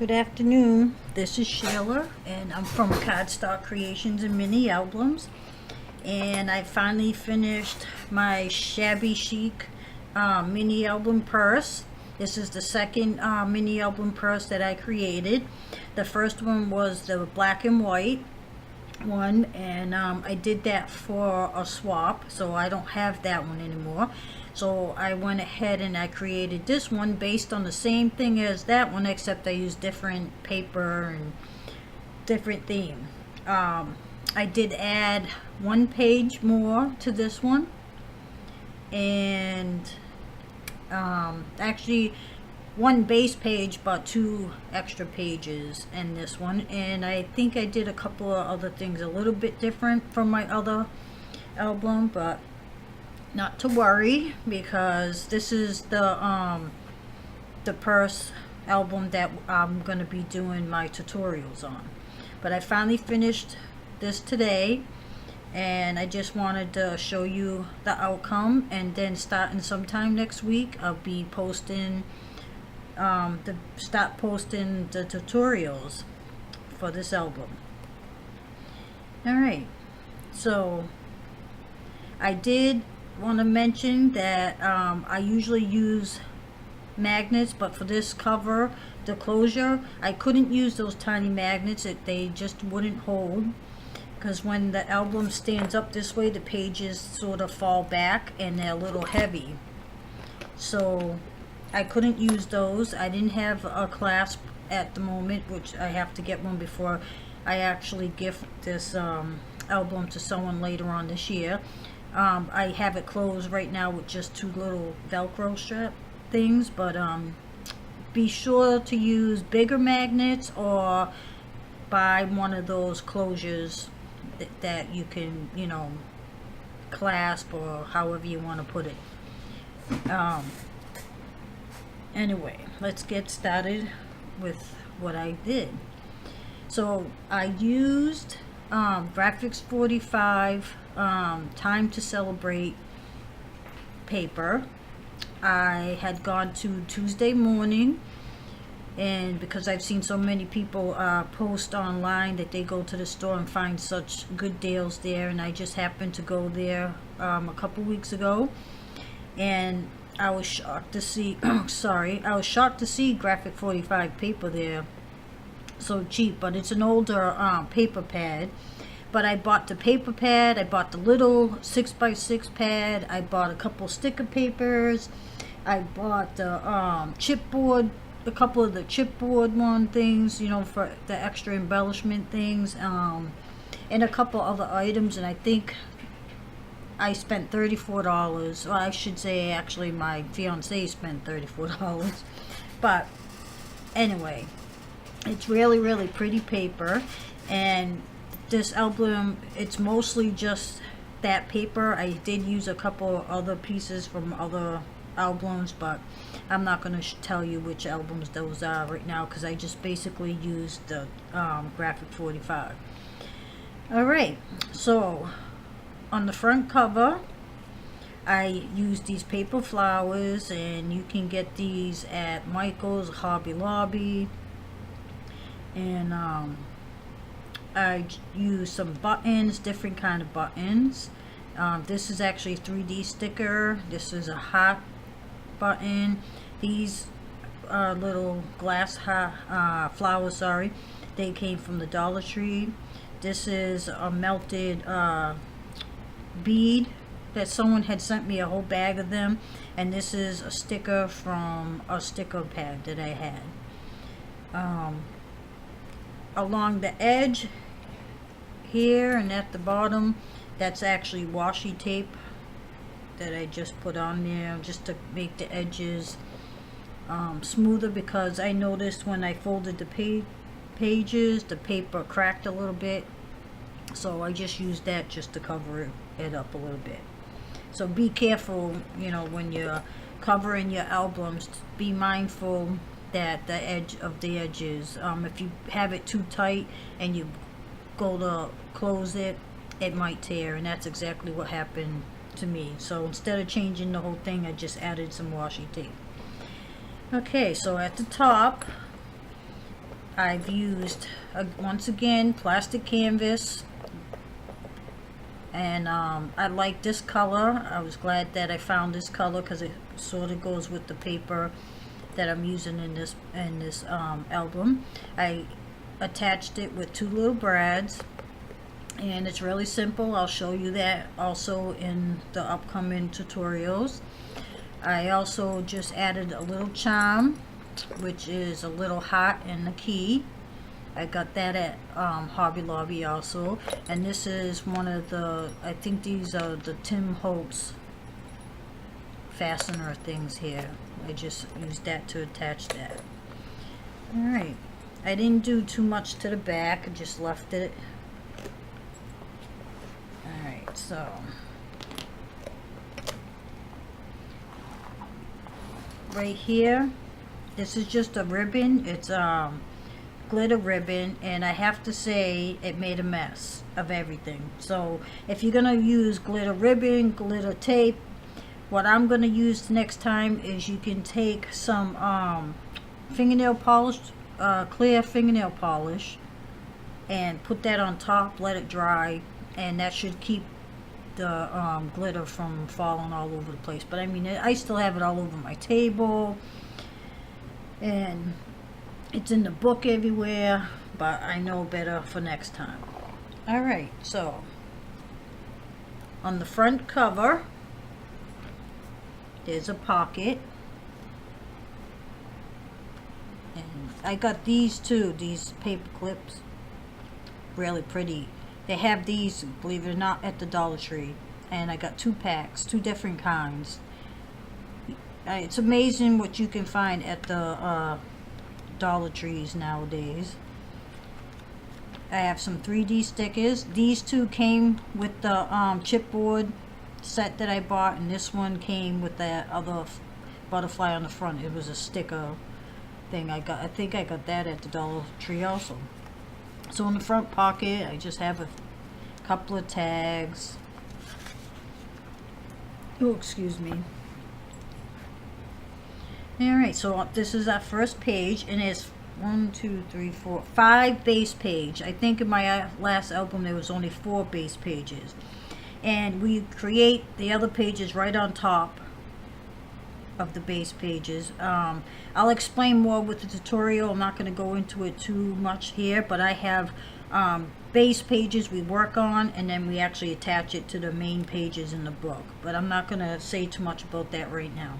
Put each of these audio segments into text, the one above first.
Good afternoon. This is Sheila, and I'm from Cardstock Creations and Mini Albums. And I finally finished my Shabby Chic mini album purse. This is the second mini album purse that I created. The first one was the black and white one, and I did that for a swap, so I don't have that one anymore. So I went ahead and I created this one based on the same thing as that one, except I used different paper and different theme. I did add one page more to this one, and actually one base page but two extra pages in this one, and I think I did a couple of other things a little bit different from my other album, but not to worry, because this is the purse album that I'm going to be doing my tutorials on. But I finally finished this today, and I just wanted to show you the outcome, and then starting sometime next week I'll be posting start posting the tutorials for this album. Alright, so I did want to mention that I usually use magnets, but for this cover, the closure, I couldn't use those tiny magnets. They just wouldn't hold, because when the album stands up this way, the pages sort of fall back and they're a little heavy, so I couldn't use those. I didn't have a clasp at the moment, which I have to get one before I actually gift this album to someone later on this year. I have it closed right now with just two little Velcro strap things, but be sure to use bigger magnets or buy one of those closures that you can, clasp, or however you want to put it. Anyway, let's get started with what I did. So I used Graphics 45 Time to Celebrate paper. I had gone to Tuesday morning, and because I've seen so many people post online that they go to the store and find such good deals there, and I just happened to go there a couple weeks ago, and I was shocked to see I was shocked to see Graphic 45 paper there so cheap. But it's an older paper pad. But I bought the paper pad, I bought the little 6x6 pad, I bought a couple sticker papers, I bought the chipboard, a couple of the chipboard things, for the extra embellishment things, and a couple other items, and I think I spent $34. Well, I should say actually my fiance spent $34. But anyway, it's really, really pretty paper, and this album, it's mostly just that paper. I did use a couple other pieces from other albums, but I'm not going to tell you which albums those are right now, because I just basically used the Graphic 45. Alright, so on the front cover, I used these paper flowers, and you can get these at Michael's, Hobby Lobby, and I used some buttons, different kind of buttons. This is actually a 3D sticker. This is a heart button. These are little glass flowers, they came from the Dollar Tree. This is a melted bead that someone had sent me, a whole bag of them, and this is a sticker from a sticker pad that I had. Along the edge here and at the bottom, that's actually washi tape that I just put on there just to make the edges smoother, because I noticed when I folded the pages, the paper cracked a little bit, so I just used that just to cover it up a little bit. So be careful, when you're covering your albums, be mindful that the edge of the edges, if you have it too tight and you go to close it, it might tear, and that's exactly what happened to me. So instead of changing the whole thing, I just added some washi tape. Okay, so at the top I've used, once again, plastic canvas. And I like this color. I was glad that I found this color because it sort of goes with the paper that I'm using in this album. I attached it with 2 little brads, and it's really simple. I'll show you that also in the upcoming tutorials. I also just added a little charm, which is a little heart and a key. I got that at Hobby Lobby also, and this is one of the, I think these are the Tim Holtz fastener things here. I just used that to attach that. Alright, I didn't do too much to the back, I just left it. Alright, so right here, this is just a ribbon. It's glitter ribbon, and I have to say it made a mess of everything. So if you're gonna use glitter ribbon, glitter tape, what I'm gonna use next time is you can take some fingernail polish, clear fingernail polish, and put that on top, let it dry, and that should keep the glitter from falling all over the place. But I mean, I still have it all over my table, and it's in the book everywhere, but I know better for next time. Alright, so on the front cover, there's a pocket. And I got these too, these paper clips. Really pretty. They have these, believe it or not, at the Dollar Tree. And I got 2 packs, 2 different kinds. It's amazing what you can find at the Dollar Trees nowadays. I have some 3D stickers. These 2 came with the chipboard set that I bought, and this one came with that other butterfly on the front. It was a sticker thing. I think I got that at the Dollar Tree also. So in the front pocket, I just have a couple of tags. Oh, excuse me. Alright, so this is our first page, and it's 5 base page. I think in my last album there was only 4 base pages. And we create the other pages right on top of the base pages. I'll explain more with the tutorial. I'm not going to go into it too much here, but I have base pages we work on, and then we actually attach it to the main pages in the book. But I'm not going to say too much about that right now.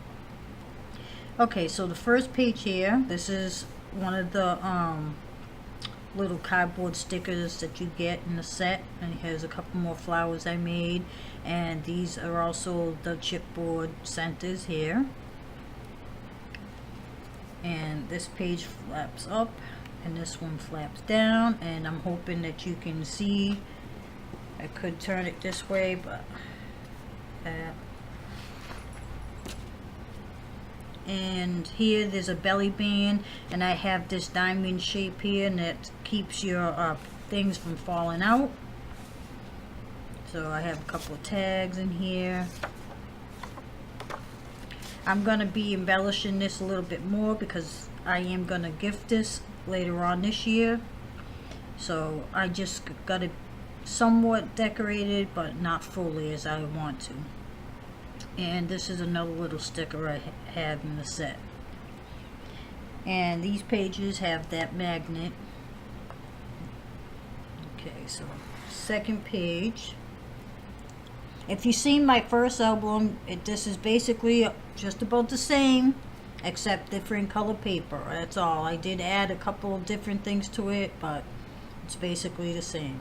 Okay, so the first page here, this is one of the little cardboard stickers that you get in the set, and here's a couple more flowers I made, and these are also the chipboard centers here. And this page flaps up, and this one flaps down, and I'm hoping that you can see. I could turn it this way, but and here there's a belly band, and I have this diamond shape here, and that keeps your things from falling out. So I have a couple of tags in here. I'm going to be embellishing this a little bit more because I am going to gift this later on this year. So I just got it somewhat decorated, but not fully as I want to. And this is another little sticker I have in the set. And these pages have that magnet. Okay, so second page. If you've seen my first album, this is basically just about the same, except different color paper. That's all. I did add a couple of different things to it, but it's basically the same.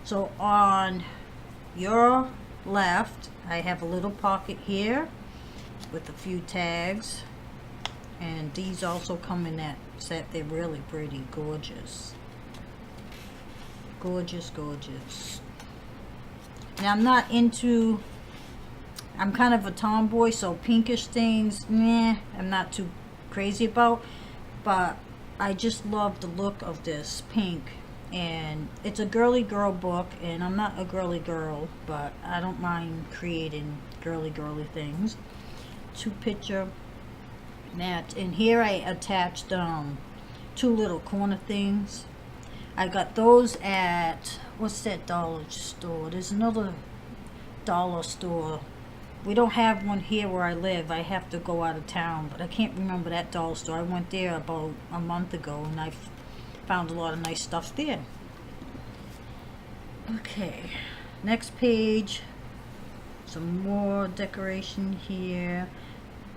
So on your left, I have a little pocket here with a few tags, and these also come in that set. They're really pretty, gorgeous, gorgeous, gorgeous. Now I'm not into, I'm kind of a tomboy, so pinkish things, meh, I'm not too crazy about, but I just love the look of this pink. And it's a girly girl book, and I'm not a girly girl, but I don't mind creating girly things. 2 picture mat, and here I attached 2 two little corner things. I got those at, what's that dollar store? There's another dollar store. We don't have one here where I live. I have to go out of town, but I can't remember that dollar store. I went there about a month ago, and I found a lot of nice stuff there. Okay, next page. Some more decoration here,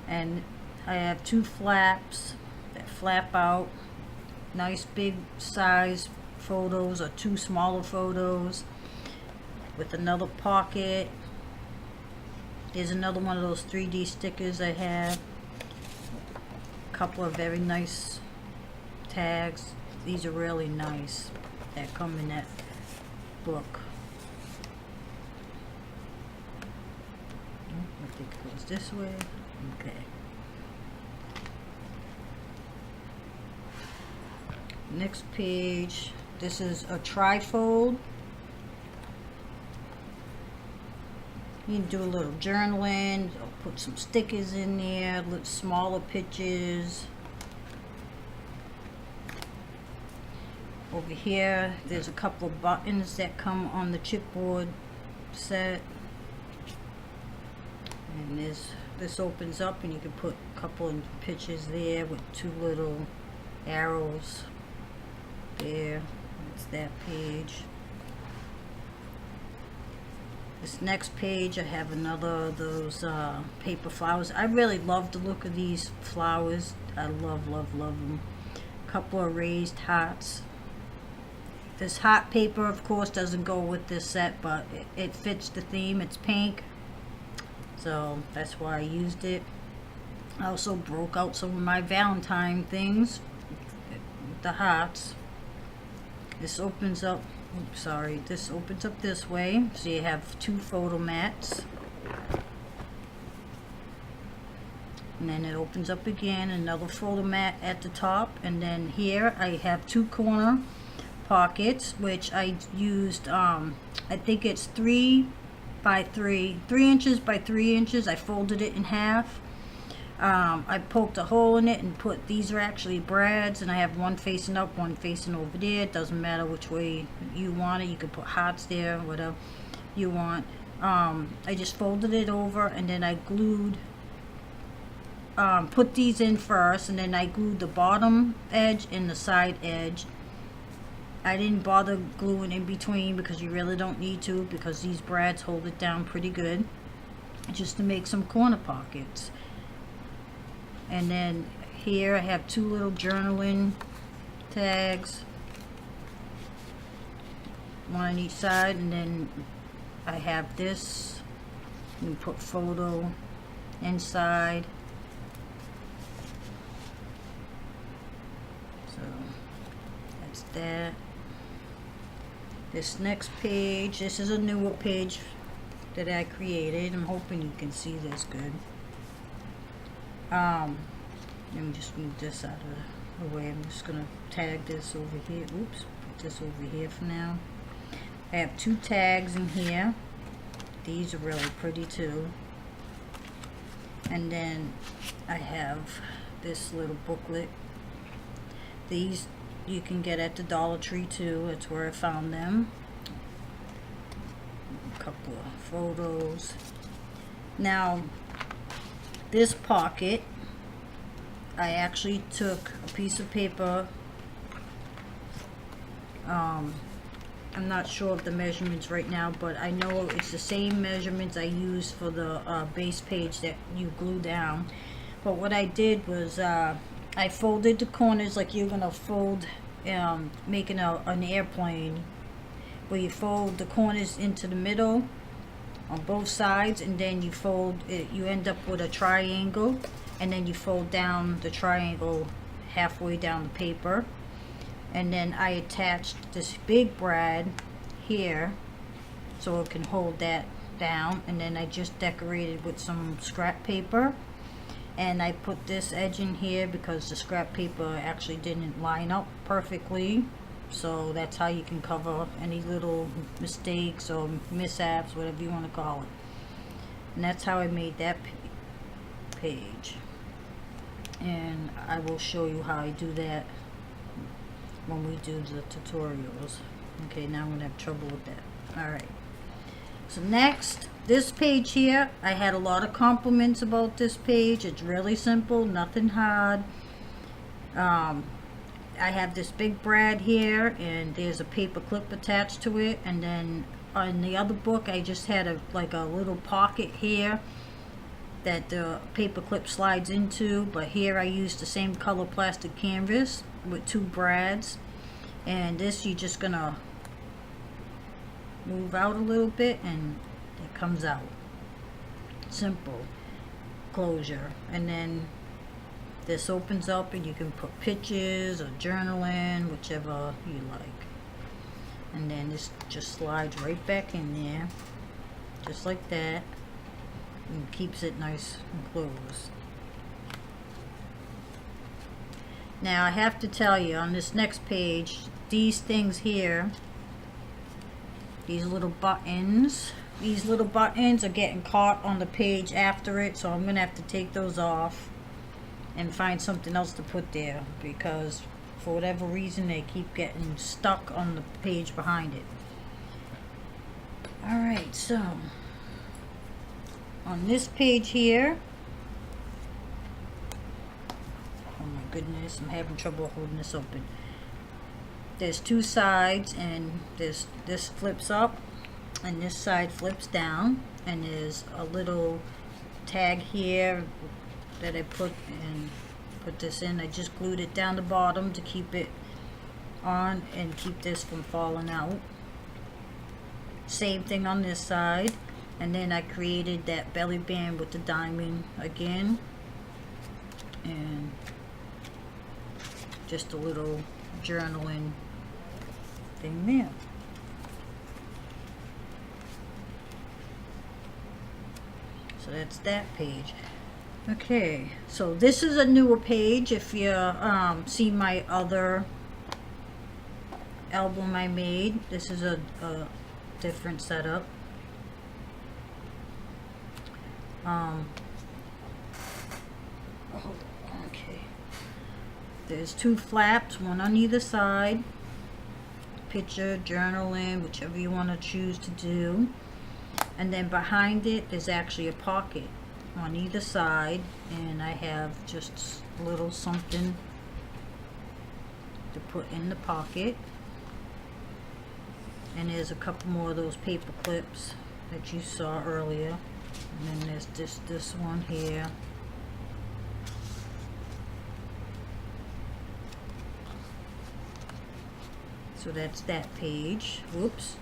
and I have two flaps that flap out. Nice big size photos, or two smaller photos with another pocket. There's another one of those 3D stickers I have. A couple of very nice tags. These are really nice that come in that book. I think it goes this way. Okay. Next page. This is a trifold. You can do a little journaling, put some stickers in there, little smaller pictures. Over here, there's a couple of buttons that come on the chipboard set. And this opens up, and you can put a couple of pictures there with two little arrows there. That's that page. This next page, I have another of those paper flowers. I really love the look of these flowers. I love, love, love them. A couple of raised hearts. This heart paper, of course, doesn't go with this set, but it fits the theme. It's pink, so that's why I used it. I also broke out some of my Valentine things with the hearts. This opens up. Oops, sorry, this opens up this way, so you have two photo mats, and then it opens up again, another photo mat at the top, and then here I have two corner pockets, which I used, I think it's 3 inches by 3 inches. I folded it in half. I poked a hole in it and put, these are actually brads, and I have one facing up, one facing over there. It doesn't matter which way you want it. You can put hearts there, whatever you want. I just folded it over, and then I glued, put these in first, and then I glued the bottom edge and the side edge. I didn't bother gluing in between because you really don't need to, because these brads hold it down pretty good, just to make some corner pockets. And then here I have two little journaling tags, one on each side, and then I have this. You put photo inside. So that's that. This next page, this is a newer page that I created. I'm hoping you can see this good. Let me just move this out of the way. I'm just gonna tag this over here. Oops, put this over here for now. I have two tags in here. These are really pretty too. And then I have this little booklet. These you can get at the Dollar Tree too. That's where I found them. A couple of photos. Now, this pocket, I actually took a piece of paper. I'm not sure of the measurements right now, but I know it's the same measurements I used for the base page that you glue down. But what I did was I folded the corners like you're gonna fold making an airplane, where you fold the corners into the middle on both sides, and then you fold it, you end up with a triangle, and then you fold down the triangle halfway down the paper. And then I attached this big brad here so it can hold that down, and then I just decorated with some scrap paper, and I put this edge in here because the scrap paper actually didn't line up perfectly. So that's how you can cover any little mistakes or mishaps, whatever you want to call it. And that's how I made that page. And I will show you how I do that when we do the tutorials. Okay, now I'm gonna have trouble with that. All right, so next, this page here, I had a lot of compliments about this page. It's really simple, nothing hard. I have this big brad here, and there's a paper clip attached to it, and then on the other book I just had like a little pocket here that the paper clip slides into, but here I used the same color plastic canvas with 2 brads, and this you're just gonna move out a little bit and it comes out. Simple closure. And then this opens up and you can put pictures or journaling, whichever you like. And then this just slides right back in there, just like that, and keeps it nice and closed. Now I have to tell you, on this next page, these things here, these little buttons are getting caught on the page after it, so I'm gonna have to take those off and find something else to put there, because for whatever reason they keep getting stuck on the page behind it. Alright, so on this page here, oh my goodness, I'm having trouble holding this open. There's 2 sides, and this flips up and this side flips down, and there's a little tag here that I put this in. I just glued it down the bottom to keep it on and keep this from falling out. Same thing on this side, and then I created that belly band with the diamond again, and just a little journaling thing there. So that's that page. Okay, so this is a newer page. If you see my other album I made, this is a different setup. Okay, there's 2 flaps, one on either side. Picture, journaling, whichever you want to choose to do. And then behind it is actually a pocket on either side, and I have just a little something to put in the pocket. And there's a couple more of those paper clips that you saw earlier, and then there's this one here. So that's that page. Whoops,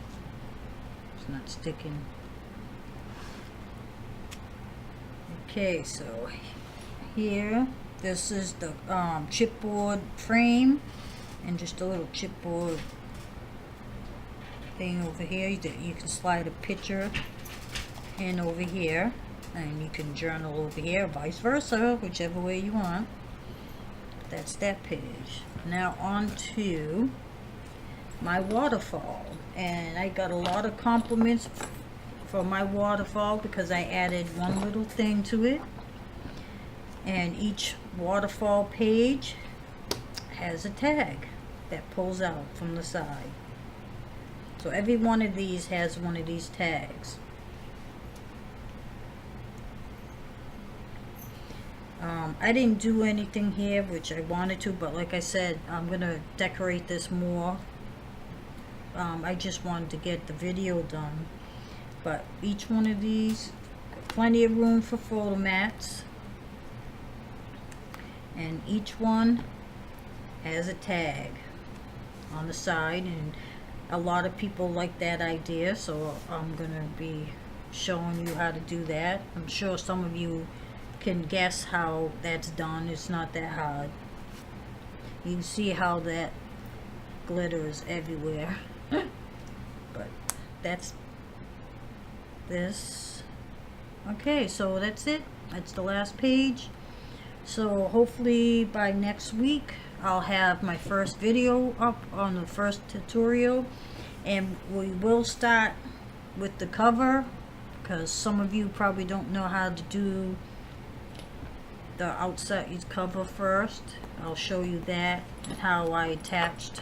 it's not sticking. Okay, so here, this is the chipboard frame, and just a little chipboard thing over here that you can slide a picture in over here, and you can journal over here, vice versa, whichever way you want. That's that page. Now on to my waterfall, and I got a lot of compliments for my waterfall because I added one little thing to it, and each waterfall page has a tag that pulls out from the side. So every one of these has one of these tags. I didn't do anything here, which I wanted to, but like I said, I'm gonna decorate this more. I just wanted to get the video done. But each one of these, got plenty of room for photo mats, and each one has a tag on the side, and a lot of people like that idea, so I'm gonna be showing you how to do that. I'm sure some of you can guess how that's done. It's not that hard. You can see how that glitters everywhere. But that's this. Okay, so that's it. That's the last page. So hopefully by next week I'll have my first video up on the first tutorial, and we will start with the cover, because some of you probably don't know how to do the outside cover first. I'll show you that and how I attached